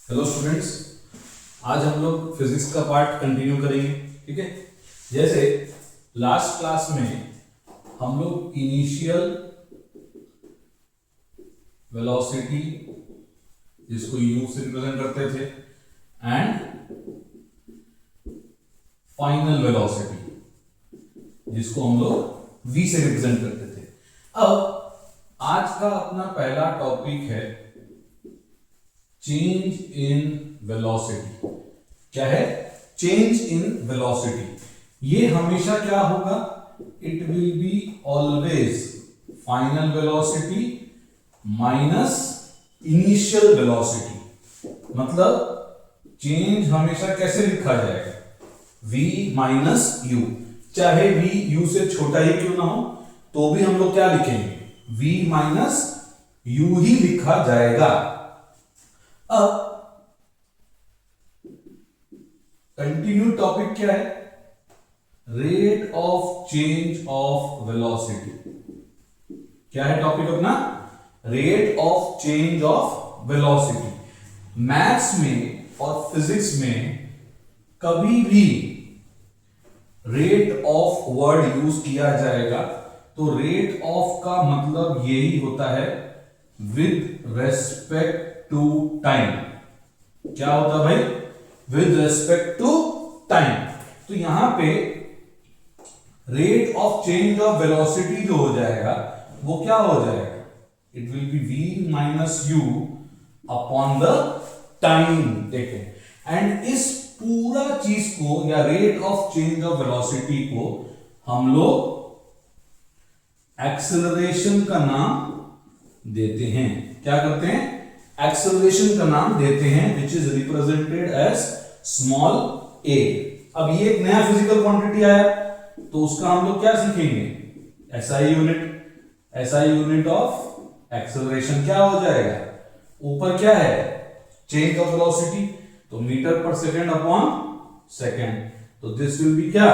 Hello students, आज हम लोग फिजिक्स का पार्ट कंटिन्यू करेंगे। ठीक है, जैसे लास्ट क्लास में हम लोग इनिशियल वेलोसिटी जिसको यू से रिप्रेजेंट करते थे एंड फाइनल वेलोसिटी जिसको हम लोग वी से रिप्रेजेंट करते थे। अब आज का अपना पहला टॉपिक है चेंज इन वेलोसिटी। क्या है? Change in velocity. ये हमेशा क्या होगा? It will be always final velocity minus initial velocity. मतलब चेंज हमेशा कैसे लिखा जाएगा? v minus you. चाहे v u से छोटा ही क्यों ना हो तो भी हम लोग क्या लिखेंगे? v माइनस यू ही लिखा जाएगा। अब कंटिन्यू टॉपिक क्या है? Rate of change of velocity. क्या है टॉपिक अपना? Rate of change of velocity. Maths में और फिजिक्स में कभी भी रेट ऑफ वर्ड यूज किया जाएगा तो रेट ऑफ का मतलब यही होता है विद रेस्पेक्ट टू टाइम। क्या होता है भाई? With respect to time. तो यहां पे rate of change of velocity जो हो जाएगा वो क्या हो जाएगा? It will be v minus u upon the time taken. And इस पूरा चीज को या rate of change of velocity को हम लोग एक्सेलरेशन का नाम देते हैं। क्या करते हैं? एक्सेलरेशन का नाम देते हैं which is represented as small a। अब ये एक नया फिजिकल क्वांटिटी आया तो उसका हम लोग क्या सीखेंगे? SI unit. SI unit of acceleration क्या हो जाएगा? ऊपर क्या है? चेंज ऑफ वेलोसिटी, तो metre per second upon second. तो दिस विल बी क्या?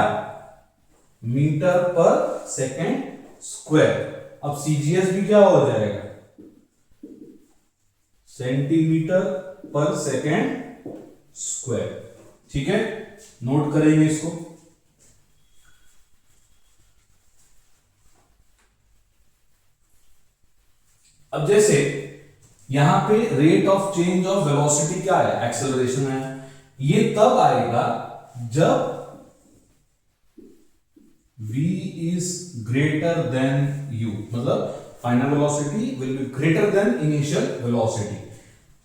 Metre per second square. अब सीजीएस भी क्या हो जाएगा? सेंटीमीटर पर सेकेंड स्क्वायर। ठीक है, नोट करेंगे इसको। अब जैसे यहां पे rate of change of velocity क्या है? एक्सेलरेशन है। ये तब आएगा जब v is greater than u। मतलब final velocity will be greater than initial velocity.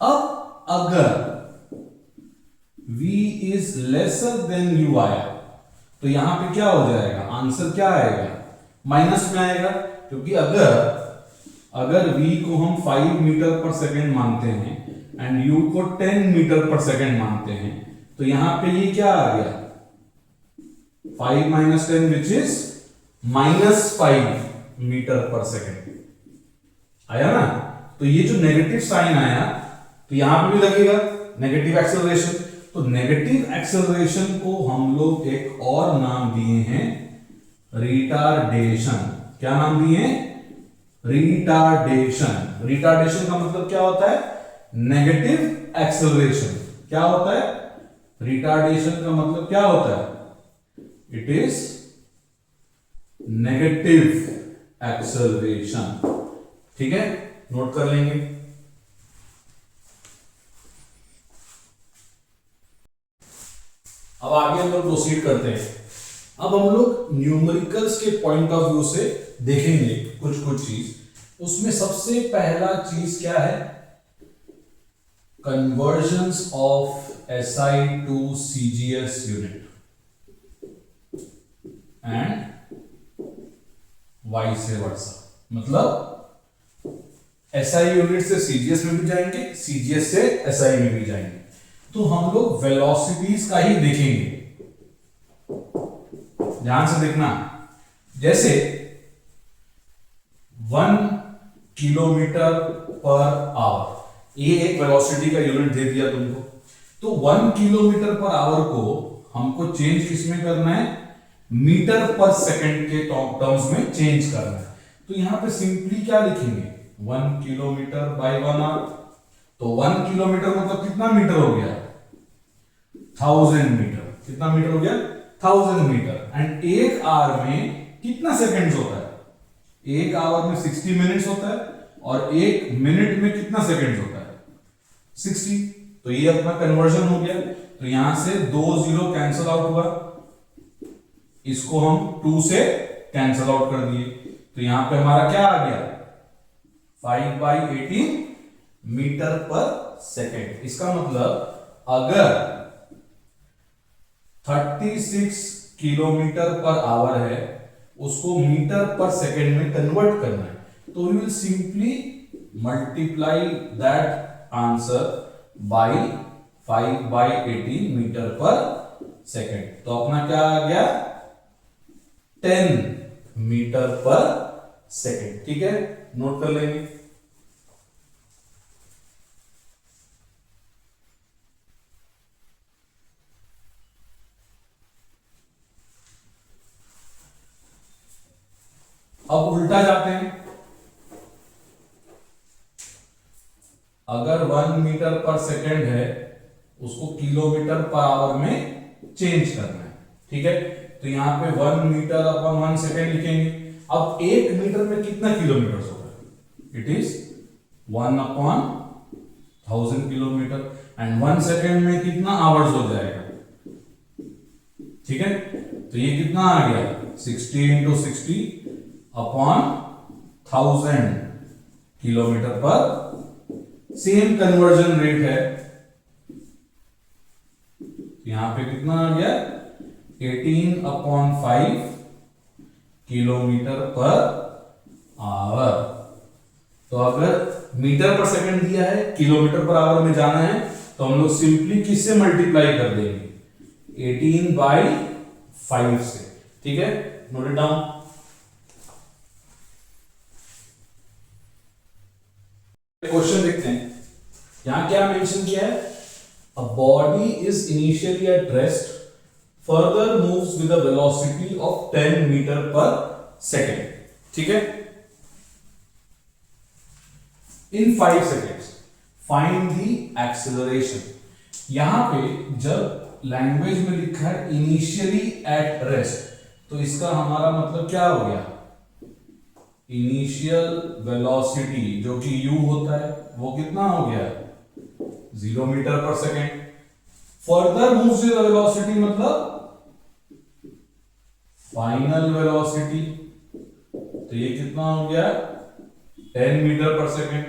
अब अगर v is lesser than u आया तो यहां पे क्या हो जाएगा? आंसर क्या आएगा? माइनस में आएगा। क्योंकि अगर v को हम 5 मीटर पर सेकेंड मानते हैं एंड u को 10 मीटर पर सेकेंड मानते हैं तो यहां पे ये क्या आ गया? 5 minus 10 which is -5 metre per second आया ना। तो ये जो नेगेटिव साइन आया तो यहां पे भी लगेगा नेगेटिव एक्सेलरेशन। तो नेगेटिव एक्सेलरेशन को हम लोग एक और नाम दिए हैं रिटार्डेशन। क्या नाम दिए? रिटार्डेशन। रिटार्डेशन का मतलब क्या होता है? Negative acceleration. क्या होता है? रिटार्डेशन का मतलब क्या होता है? It is negative acceleration. ठीक है, नोट कर लेंगे। अब आगे हम लोग प्रोसीड करते हैं। अब हम लोग न्यूमेरिकल्स के पॉइंट ऑफ व्यू से देखेंगे कुछ चीज। उसमें सबसे पहला चीज क्या है? Conversions of SI to CGS unit and vice versa. मतलब SI यूनिट से CGS में भी जाएंगे, CGS से SI में भी जाएंगे। तो हम लोग वेलोसिटीज का ही देखेंगे। ध्यान से देखना। जैसे 1 किलोमीटर पर आवर, ये एक वेलोसिटी का यूनिट दे दिया तुमको। तो 1 किलोमीटर पर आवर को हमको चेंज किसमें करना है? मीटर पर सेकंड के टर्म्स में चेंज करना है। तो यहां पे सिंपली क्या लिखेंगे? 1 किलोमीटर बाय 1 आवर। तो 1 किलोमीटर मतलब कितना मीटर हो गया? 1000 मीटर। कितना मीटर हो गया? 1000 मीटर। एंड 1 आवर में कितना सेकंड्स होता है? 1 आवर में 60 मिनट्स होता है, और 1 मिनट में कितना सेकंड्स होता है? 60। तो ये अपना कन्वर्जन हो गया। तो यहां से 2 जीरो कैंसिल आउट हुआ, इसको हम 2 से कैंसिल आउट कर दिए। तो यहां पे हमारा क्या आ गया? 5/18 मीटर पर सेकेंड। इसका मतलब अगर 36 किलोमीटर पर आवर है, उसको मीटर पर सेकेंड में कन्वर्ट करना है, तो we will simply multiply that answer by 5/18 metre per second. तो अपना क्या आ गया? 10 मीटर पर सेकेंड। ठीक है, नोट कर लेंगे। अब उल्टा जाते हैं। अगर 1 मीटर पर सेकेंड है, उसको किलोमीटर पर आवर में चेंज करना है। ठीक है, तो यहां पे 1 मीटर अपॉन 1 सेकेंड लिखेंगे। अब 1 मीटर में कितना किलोमीटर होगा? It is 1 upon 1000 kilometre. And 1 second में कितना आवर्स हो जाएगा? ठीक है, तो ये कितना आ गया? 60 इंटू 60 अपॉन 1000 किलोमीटर पर। सेम कन्वर्जन रेट है, यहां पे कितना आ गया? 18/5 किलोमीटर पर आवर। तो अगर मीटर पर सेकंड दिया है, किलोमीटर पर आवर में जाना है, तो हम लोग सिंपली किससे मल्टीप्लाई कर देंगे? 18/5 से। ठीक है, नोट इट डाउन। क्वेश्चन देखते हैं। यहां क्या मेंशन किया है? A body is initially at rest, further moves with a velocity of 10 metre per second. ठीक है, in 5 seconds find the acceleration. यहां पे जब लैंग्वेज में लिखा है इनिशियली एट रेस्ट, तो इसका हमारा मतलब क्या हो गया? इनिशियल वेलोसिटी जो कि u होता है, वो कितना हो गया? 0 metre per second. Further moves with velocity मतलब फाइनल वेलोसिटी, तो ये कितना हो गया? 10 metre per second.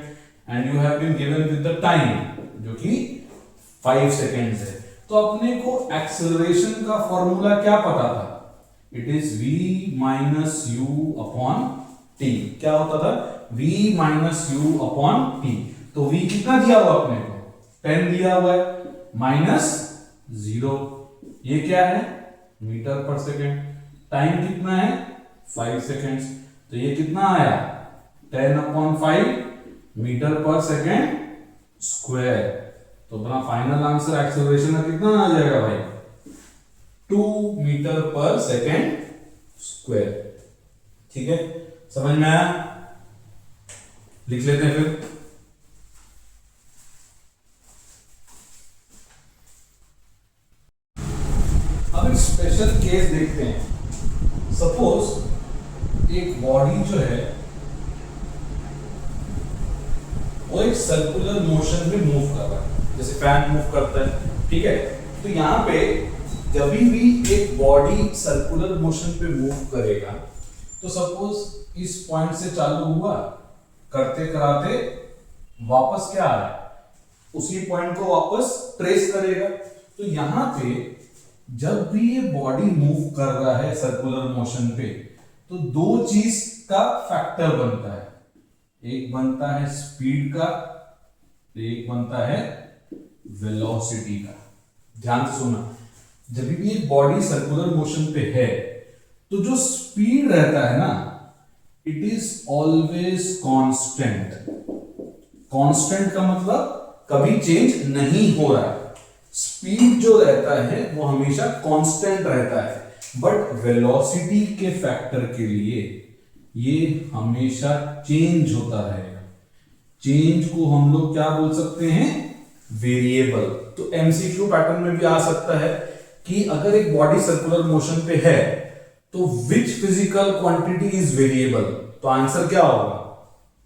And you have been given with the time जो कि 5 सेकेंड्स है। तो अपने को एक्सेलरेशन का फॉर्मूला क्या पता था? It is v minus u upon T. क्या होता था? v minus u upon T. तो v कितना दिया हुआ अपने को? 10 दिया हुआ है, माइनस 0। ये क्या है? Metre per second. टाइम कितना है? 5 सेकेंड्स। तो ये कितना आया? 10/5 मीटर पर सेकेंड स्क्वायर। तो अपना फाइनल आंसर एक्सेलरेशन का कितना आ जाएगा भाई? 2 मीटर पर सेकेंड स्क्वायर। ठीक है, समझ में आया? लिख लेते हैं फिर। अब एक स्पेशल केस देखते हैं। सपोज एक बॉडी जो है वो एक सर्कुलर मोशन में मूव कर रहा है, जैसे फैन मूव करता है। ठीक है, तो यहां पे जब भी एक बॉडी सर्कुलर मोशन पे मूव करेगा, तो सपोज इस पॉइंट से चालू हुआ, करते कराते वापस क्या आ रहा है? उसी पॉइंट को वापस ट्रेस करेगा। तो यहां पे जब भी ये बॉडी मूव कर रहा है सर्कुलर मोशन पे, तो 2 चीज का फैक्टर बनता है। एक बनता है स्पीड का, एक बनता है वेलोसिटी का। ध्यान से सुना, जब भी एक बॉडी सर्कुलर मोशन पे है, तो जो स्पीड रहता है ना, it is always constant. Constant का मतलब कभी चेंज नहीं हो रहा है। स्पीड जो रहता है वो हमेशा कांस्टेंट रहता है, बट वेलोसिटी के फैक्टर के लिए ये हमेशा चेंज होता रहेगा। चेंज को हम लोग क्या बोल सकते हैं, वेरिएबल। तो एमसीक्यू पैटर्न में भी आ सकता है कि अगर एक बॉडी सर्कुलर मोशन पे है तो which physical quantity is variable, तो आंसर क्या होगा,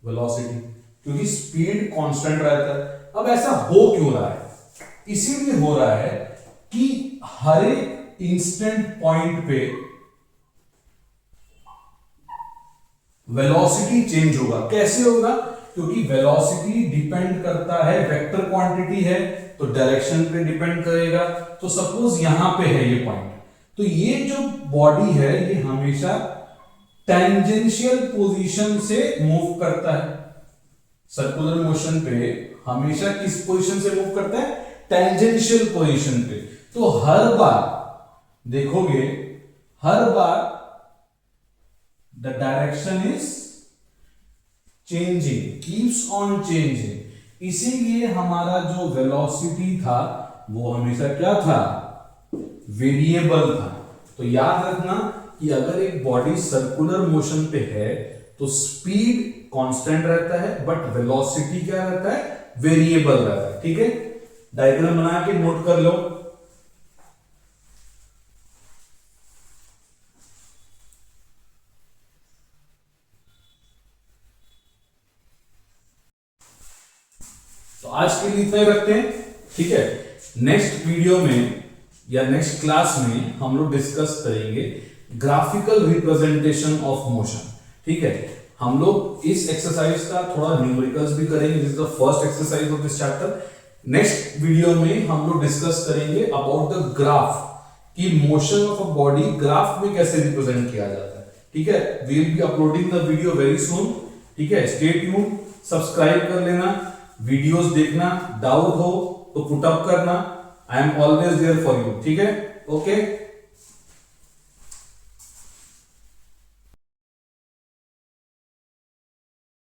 वेलोसिटी, क्योंकि स्पीड कांस्टेंट रहता है। अब ऐसा हो क्यों रहा है, इसीलिए हो रहा है कि हर एक इंस्टेंट पॉइंट पे वेलोसिटी चेंज होगा। कैसे होगा, क्योंकि वेलोसिटी डिपेंड करता है, वेक्टर क्वांटिटी है तो डायरेक्शन पे डिपेंड करेगा। तो सपोज यहां पे है ये पॉइंट, तो ये जो बॉडी है ये हमेशा टेंजेंशियल पोजीशन से मूव करता है। सर्कुलर मोशन पे हमेशा किस पोजीशन से मूव करता है, टेंजेंशियल पोजीशन पे। तो हर बार देखोगे, हर बार the direction is changing, keeps on changing. इसीलिए हमारा जो वेलोसिटी था वो हमेशा क्या था, वेरिएबल था। तो याद रखना कि अगर एक बॉडी सर्कुलर मोशन पे है तो स्पीड कांस्टेंट रहता है, बट वेलोसिटी क्या रहता है, वेरिएबल रहता है। ठीक है, डायग्राम बना के नोट कर लो। तो आज के लिए इतना ही रखते हैं, ठीक है। नेक्स्ट वीडियो में या नेक्स्ट क्लास में हम लोग डिस्कस करेंगे ग्राफिकल रिप्रेजेंटेशन ऑफ मोशन। ठीक है, हम लोग इस एक्सरसाइज का थोड़ा न्यूमेरिकल्स भी करेंगे, this is the first exercise of this chapter. Next video में हम लोग डिस्कस करेंगे अबाउट द ग्राफ, कि motion of a body graph में कैसे रिप्रेजेंट किया जाता है। ठीक है, we will be uploading the video very soon. ठीक है, स्टे ट्यून्ड, सब्सक्राइब कर लेना, वीडियोस देखना, डाउट हो तो पुट अप करना, I am always there for you. ठीक है, ओके।